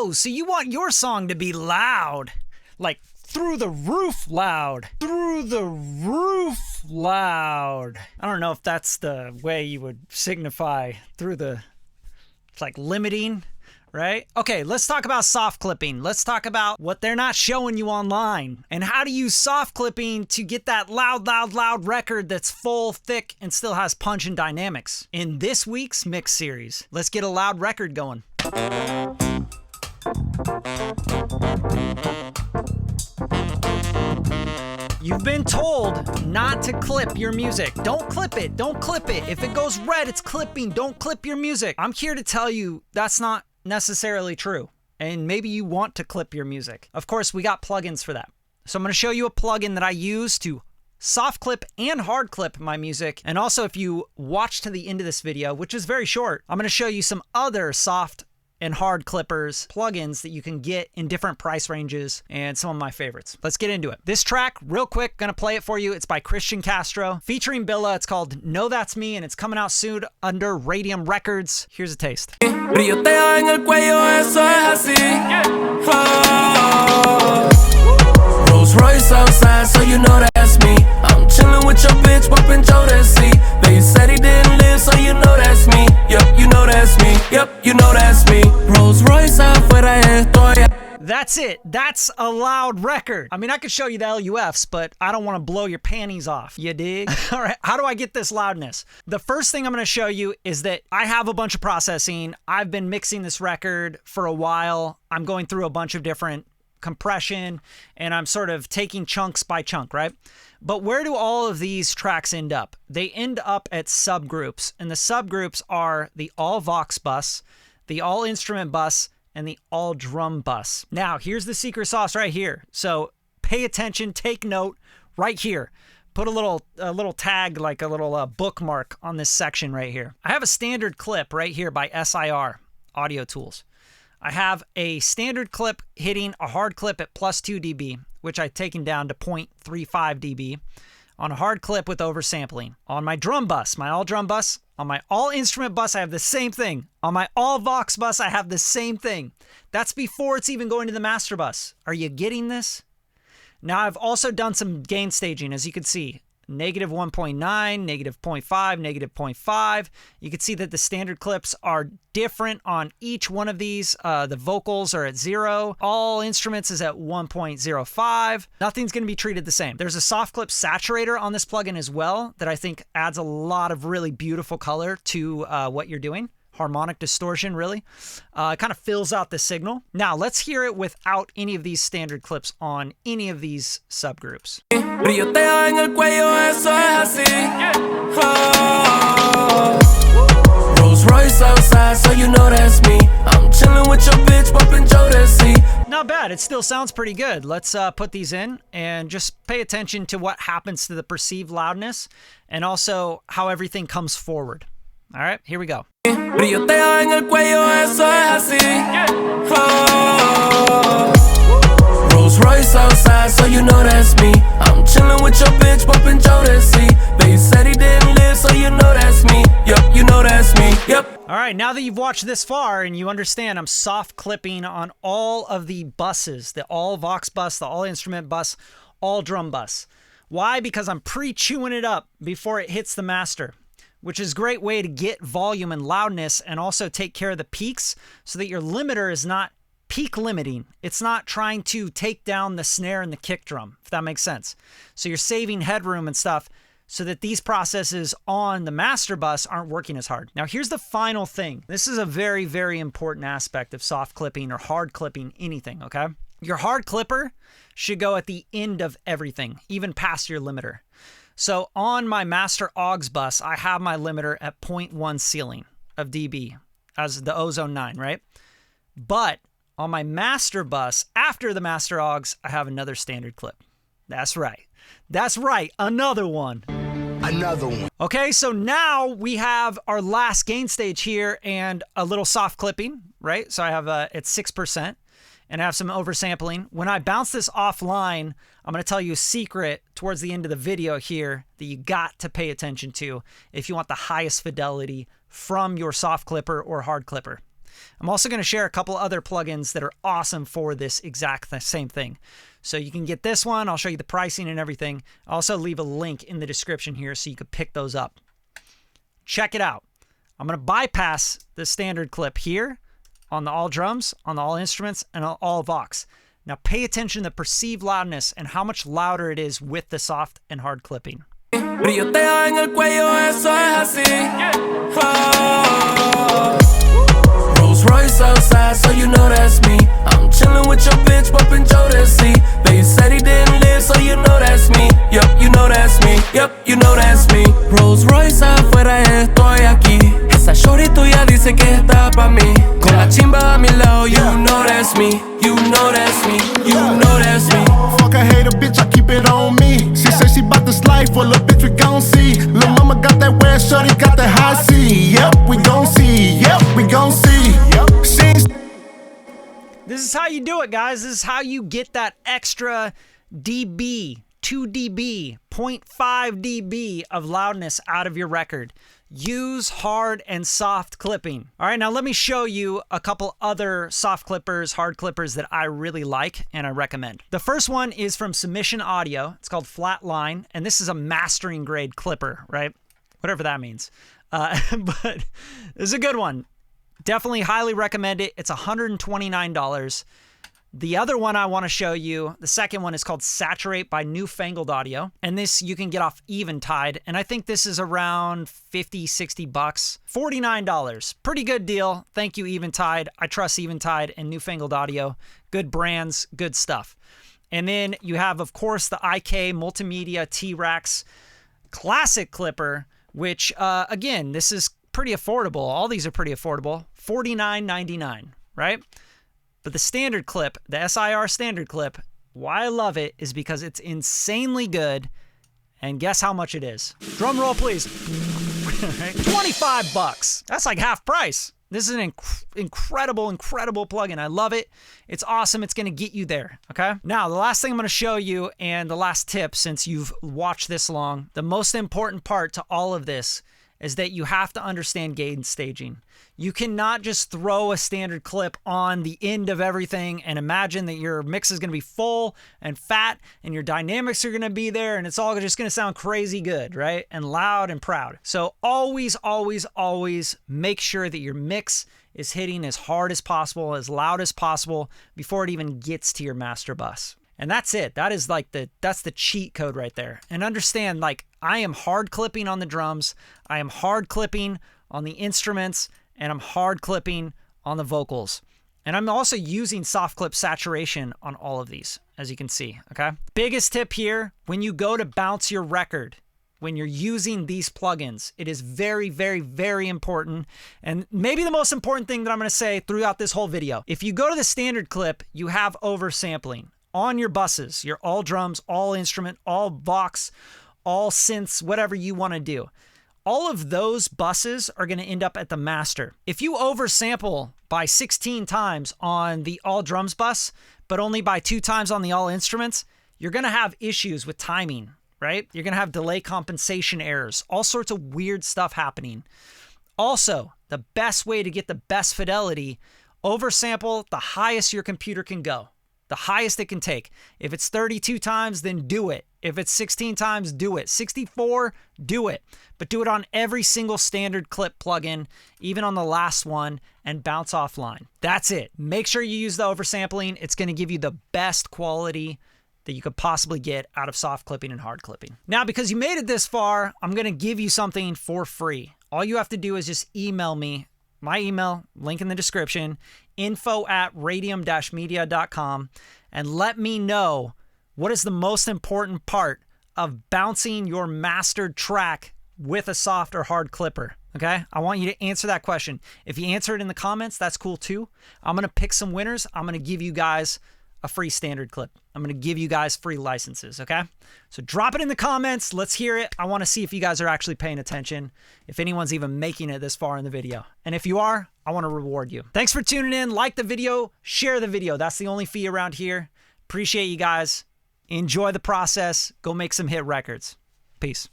Oh, so you want your song to be loud. Like through the roof loud. Through the roof loud. I don't know if that's the way you would signify through the... It's like limiting, right? Okay, let's talk about soft clipping. Let's talk about what they're not showing you online and how to use soft clipping to get that loud, loud, loud record that's full, thick, and still has punch and dynamics. In this week's mix series, let's get a loud record going. You've been told not to clip your music. Don't clip it. Don't clip it. If it goes red, it's clipping. Don't clip your music. I'm here to tell you that's not necessarily true. And maybe you want to clip your music. Of course, we got plugins for that. So I'm going to show you a plugin that I use to soft clip and hard clip my music. And also, if you watch to the end of this video, which is very short, I'm going to show you some other soft and hard clippers plugins that you can get in different price ranges and some of my favorites. Let's get into it. This track, real quick, gonna play it for you. It's by Christian Castro featuring Billa. It's called Know That's Me and it's coming out soon under Radium Records. Here's a taste. Brioteo en el cuello, eso es así. Rolls Royce outside, so you know that's me. I'm chilling with your bitch, popping Jodeci. They said he didn't live, so you know that's me. Yep, you know that's me. Yep, you know that's me. Rolls Royce afuera estoy. That's it. That's a loud record. I mean, I could show you the LUFs, but I don't want to blow your panties off. You dig? All right. How do I get this loudness? The first thing I'm going to show you is that I have a bunch of processing. I've been mixing this record for a while. I'm going through a bunch of different compression and I'm sort of taking chunks by chunk, right? But where do all of these tracks end up? They end up at subgroups, and the subgroups are the all Vox bus, the all instrument bus, and the all drum bus. Now, here's the secret sauce right here. So pay attention, take note right here. Put a little tag, like a little bookmark on this section right here. I have a standard clip right here by SIR Audio Tools. I have a standard clip hitting a hard clip at +2 dB, which I've taken down to 0.35 dB on a hard clip with oversampling. On my drum bus, my all drum bus, on my all instrument bus, I have the same thing. On my all Vox bus, I have the same thing. That's before it's even going to the master bus. Are you getting this? Now, I've also done some gain staging, as you can see. -1.9, -0.5, -0.5. You can see that the standard clips are different on each one of these. The vocals are at 0. All instruments is at 1.05. Nothing's going to be treated the same. There's a soft clip saturator on this plugin as well that I think adds a lot of really beautiful color to what you're doing. Harmonic distortion, really. It kind of fills out the signal. Now, let's hear it without any of these standard clips on any of these subgroups. Brioteo en el cuello, eso es así. Rolls Royce outside, so you know that's me. I'm chilling with your bitch, popping Jodeci. Not bad. It still sounds pretty good. Let's put these in and just pay attention to what happens to the perceived loudness and also how everything comes forward. All right, here we go. Brioteo en el cuello, eso es así. Rolls Royce outside, so you know that's me. I'm chilling with your bitch, popping Jodeci. They said he didn't live, so you know that's me. Yep, you know that's me. Yep. All right, now that you've watched this far and you understand I'm soft clipping on all of the buses, the all Vox bus, the all instrument bus, all drum bus. Why? Because I'm pre-chewing it up before it hits the master, which is a great way to get volume and loudness and also take care of the peaks so that your limiter is not peak limiting. It's not trying to take down the snare and the kick drum, if that makes sense. So you're saving headroom and stuff so that these processes on the master bus aren't working as hard. Now, here's the final thing. This is a very, very important aspect of soft clipping or hard clipping anything, okay? Your hard clipper should go at the end of everything, even past your limiter. So on my master aux bus, I have my limiter at 0.1 ceiling of dB as the Ozone 9, right? But on my master bus, after the master aux, I have another standard clip. That's right. That's right. Another one. Another one. Okay, so now we have our last gain stage here and a little soft clipping, right? So I have it's 6%. And I have some oversampling. When I bounce this offline, I'm going to tell you a secret towards the end of the video here that you got to pay attention to if you want the highest fidelity from your soft clipper or hard clipper. I'm also going to share a couple other plugins that are awesome for this exact same thing. So you can get this one. I'll show you the pricing and everything. I'll also leave a link in the description here so you can pick those up. Check it out. I'm going to bypass the standard clip here on the all drums, on the all instruments, and all Vox. Now pay attention to the perceived loudness and how much louder it is with the soft and hard clipping. Brilloteo en el cuello, eso es así. Rolls Royce outside, so you know that's me. I'm chilling with your bitch, bumping Jodeci. They said he didn't live, so you know that's me. Yep, you know that's me. Yep, you know that's me. Rolls Royce afuera, estoy aquí. Esa shorty tuya dice que está pa' mí. Con la chimba a mi lado, you know that's me. You know that's me. You know that's me. Fuck a hater, bitch, I keep it on me. She said she bout this life, well, a bitch, we gon' see. Lil' mama got that wet, shorty got that high C. Yep, we gon' see. Yep, we gon' see. Yep, she's... This is how you do it, guys. This is how you get that extra dB, 2 dB, 0.5 dB of loudness out of your record. Use hard and soft clipping. All right, now let me show you a couple other soft clippers, hard clippers that I really like and I recommend. The first one is from Submission Audio. It's called Flatline, and this is a mastering grade clipper, right? Whatever that means. But this is a good one. Definitely highly recommend it. It's $129. The other one I want to show you, the second one is called Saturate by Newfangled Audio. And this you can get off Eventide. And I think this is around 50, 60 bucks. $49. Pretty good deal. Thank you, Eventide. I trust Eventide and Newfangled Audio. Good brands, good stuff. And then you have, of course, the IK Multimedia T-Rex Classic Clipper, which, again, this is pretty affordable. All these are pretty affordable. $49.99, right? But the standard clip, the SIR standard clip, why I love it is because it's insanely good. And guess how much it is? Drum roll, please. 25 bucks. That's like half price. This is an incredible plugin. I love it. It's awesome. It's going to get you there, okay? Now, the last thing I'm going to show you and the last tip since you've watched this long, the most important part to all of this is that you have to understand gain staging. You cannot just throw a standard clip on the end of everything and imagine that your mix is going to be full and fat and your dynamics are going to be there and it's all just going to sound crazy good, right? And loud and proud. So always, always, always make sure that your mix is hitting as hard as possible, as loud as possible before it even gets to your master bus. And that's it. That is like that's the cheat code right there. And understand, like, I am hard clipping on the drums, I am hard clipping on the instruments, and I'm hard clipping on the vocals. And I'm also using soft clip saturation on all of these, as you can see, okay? Biggest tip here, when you go to bounce your record, when you're using these plugins, it is very, very, very important. And maybe the most important thing that I'm gonna say throughout this whole video. If you go to the standard clip, you have oversampling on your buses, your all drums, all instrument, all Vox, all synths, whatever you want to do. All of those buses are going to end up at the master. If you oversample by 16 times on the all drums bus, but only by 2 times on the all instruments, you're going to have issues with timing, right? You're going to have delay compensation errors, all sorts of weird stuff happening. Also, the best way to get the best fidelity, oversample the highest your computer can go. The highest it can take. If it's 32 times, then do it. If it's 16 times, do it. 64, do it. But do it on every single standard clip plugin, even on the last one, and bounce offline. That's it. Make sure you use the oversampling. It's going to give you the best quality that you could possibly get out of soft clipping and hard clipping. Now, because you made it this far, I'm going to give you something for free. All you have to do is just email me. My email, link in the description, info@radium-media.com, and let me know what is the most important part of bouncing your mastered track with a soft or hard clipper, okay? I want you to answer that question. If you answer it in the comments, that's cool too. I'm gonna pick some winners. I'm gonna give you guys a free standard clip. I'm gonna give you guys free licenses, okay? So drop it in the comments. Let's hear it. I wanna see if you guys are actually paying attention, if anyone's even making it this far in the video. And if you are, I wanna reward you. Thanks for tuning in. Like the video, share the video. That's the only fee around here. Appreciate you guys. Enjoy the process. Go make some hit records. Peace.